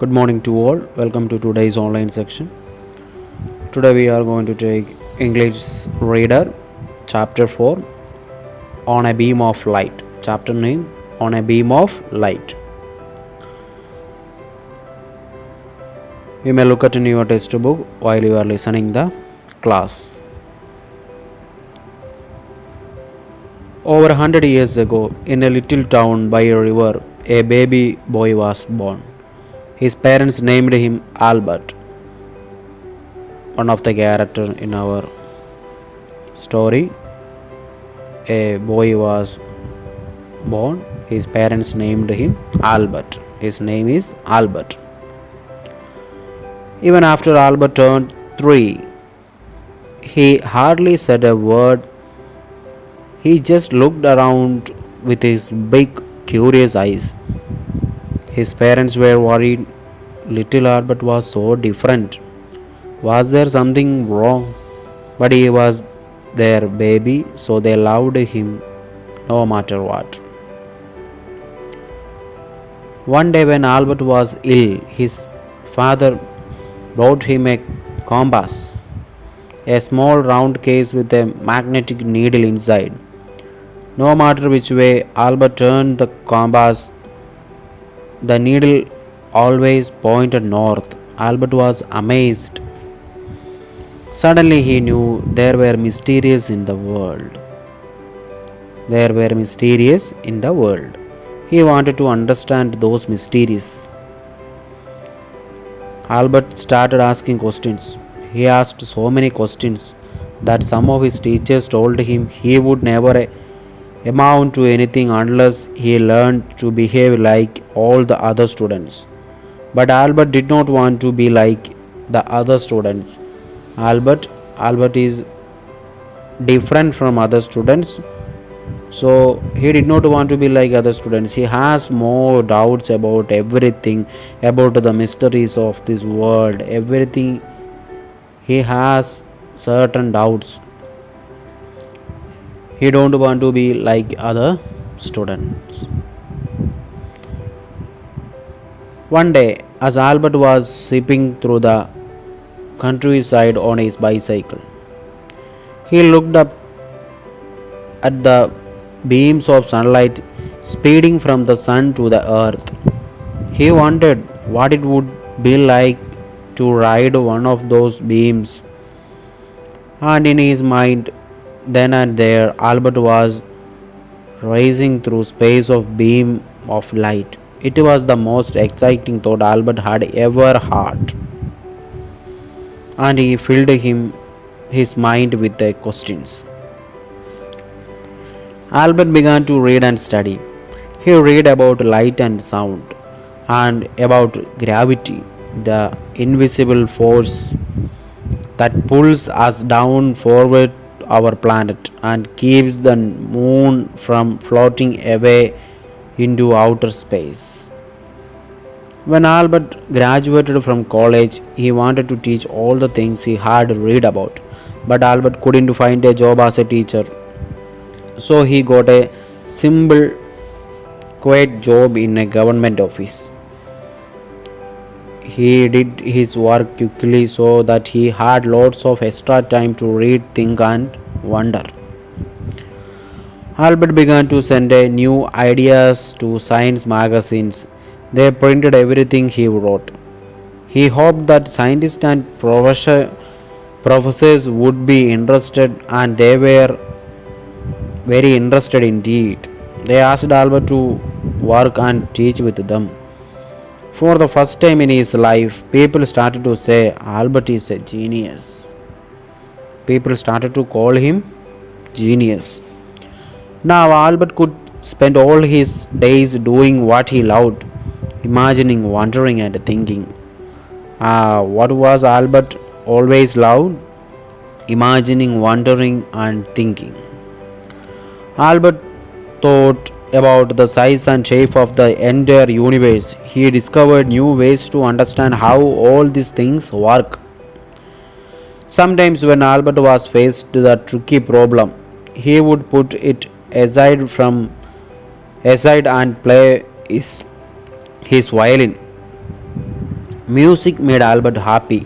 Good morning to all. Welcome to today's online section. Today we are going to take English Reader Chapter 4 On a Beam of Light. Chapter name On a Beam of Light. You may look at in your textbook while you are listening the class. Over 100 years ago, in a little town by a river, a baby boy was born. His parents named him Albert. One of the characters in our story, a boy was born. His parents named him Albert. His name is Albert. Even after Albert turned 3, he hardly said a word. He just looked around with his big, curious eyes. His parents were worried. Little Albert was so different. Was there something wrong? But he was their baby, so they loved him no matter what. One day, when Albert was ill, his father brought him a compass, a small round case with a magnetic needle inside. No matter which way Albert turned the compass, the needle always pointed north. Albert was amazed. Suddenly he knew there were mysteries in the world. There were mysteries in the world. He wanted to understand those mysteries. Albert started asking questions. He asked so many questions that some of his teachers told him he would never amount to anything unless he learned to behave like all the other students. But Albert did not want to be like the other students. Albert is different from other students, so he did not want to be like other students. He has more doubts about everything, about the mysteries of this world, everything. He has certain doubts. He don't want to be like other students. One day, as Albert was zipping through the countryside on his bicycle, he looked up at the beams of sunlight speeding from the sun to the earth. He wondered what it would be like to ride one of those beams. And in his mind, then and there, Albert was racing through space of beam of light. It was the most exciting thought Albert had ever had, and he filled his mind with the questions. Albert began to read and study. He read about light and sound, and about gravity, the invisible force that pulls us down forward our planet and keeps the moon from floating away into outer space. When Albert graduated from college, he wanted to teach all the things he had read about, but Albert couldn't find a job as a teacher. So he got a simple, quiet job in a government office. He did his work quickly so that he had lots of extra time to read, think, and wonder. Albert began to send new ideas to science magazines. They printed everything he wrote. He hoped that scientists and professors would be interested, and they were very interested indeed. They asked Albert to work and teach with them. For the first time in his life, people started to say Albert is a genius. People started to call him genius. Now Albert could spend all his days doing what he loved, imagining, wondering, and thinking. What was Albert always loved? Imagining, wondering, and thinking. Albert thought about the size and shape of the entire universe. He discovered new ways to understand how all these things work. Sometimes, when Albert was faced with a tricky problem, he would put it aside and play his violin. Music made Albert happy.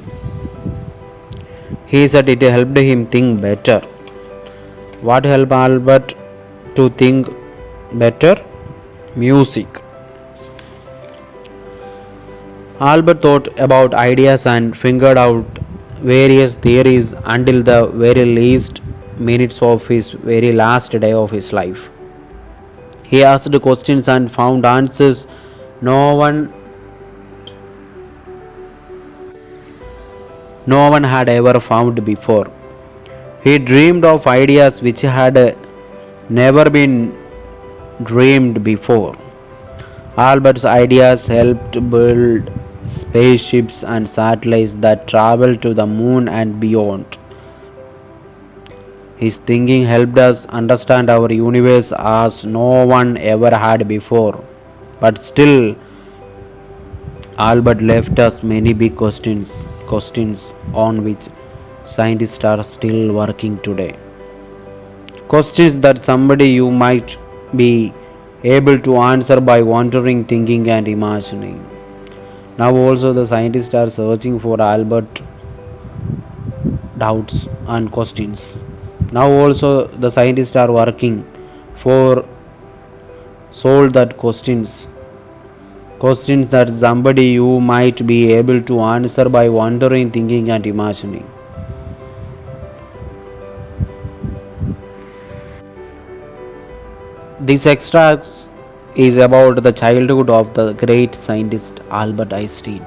He said it helped him think better. What helped Albert to think better? Music. Albert thought about ideas and figured out various theories until the very least minutes of his very last day of his life. He asked questions and found answers no one no one had ever found before. He dreamed of ideas which had never been dreamed before. Albert's ideas helped build spaceships and satellites that travel to the moon and beyond. His thinking helped us understand our universe as no one ever had before. But still, Albert left us many big questions on which scientists are still working today. Questions that somebody you might be able to answer by wondering, thinking, and imagining. Now, also, the scientists are searching for Albert doubts and questions. Now, also, the scientists are working for solve that questions that somebody you might be able to answer by wondering, thinking, and imagining. This extract is about the childhood of the great scientist Albert Einstein.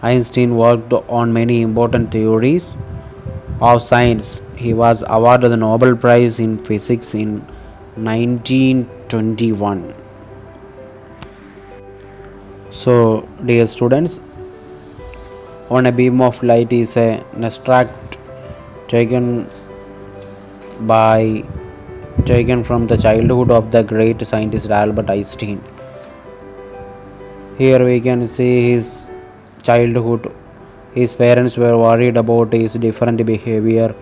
Einstein worked on many important theories of science. He was awarded the Nobel Prize in Physics in 1921. So, dear students, on a beam of light is an extract taken from the childhood of the great scientist Albert Einstein. Here we can see his childhood. His parents were worried about his different behavior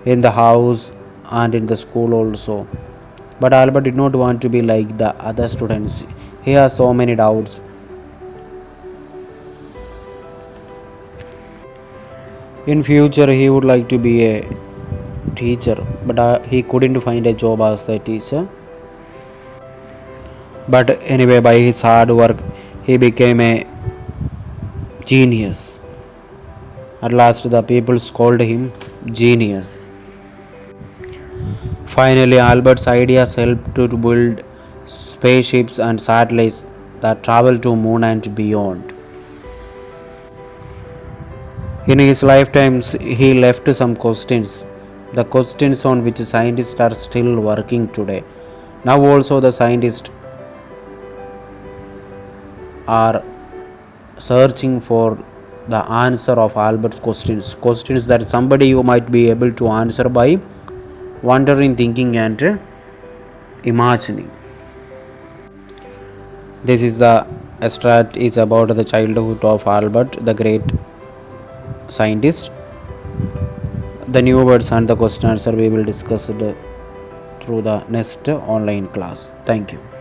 in the house and in the school also. But Albert did not want to be like the other students. He has so many doubts. In future he would like to be a teacher, but he couldn't find a job as a teacher. But anyway, by his hard work he became a genius. At last the people called him genius. Finally, Albert's ideas helped to build spaceships and satellites that travel to moon and beyond. In his lifetimes, he left some questions, the questions on which scientists are still working today. Now also the scientists are searching for the answer of Albert's questions that somebody you might be able to answer by wondering, thinking, and imagining. This is the extract is about the childhood of Albert, the great scientist. The new words and the question answer we will discuss it through the next online class. Thank you.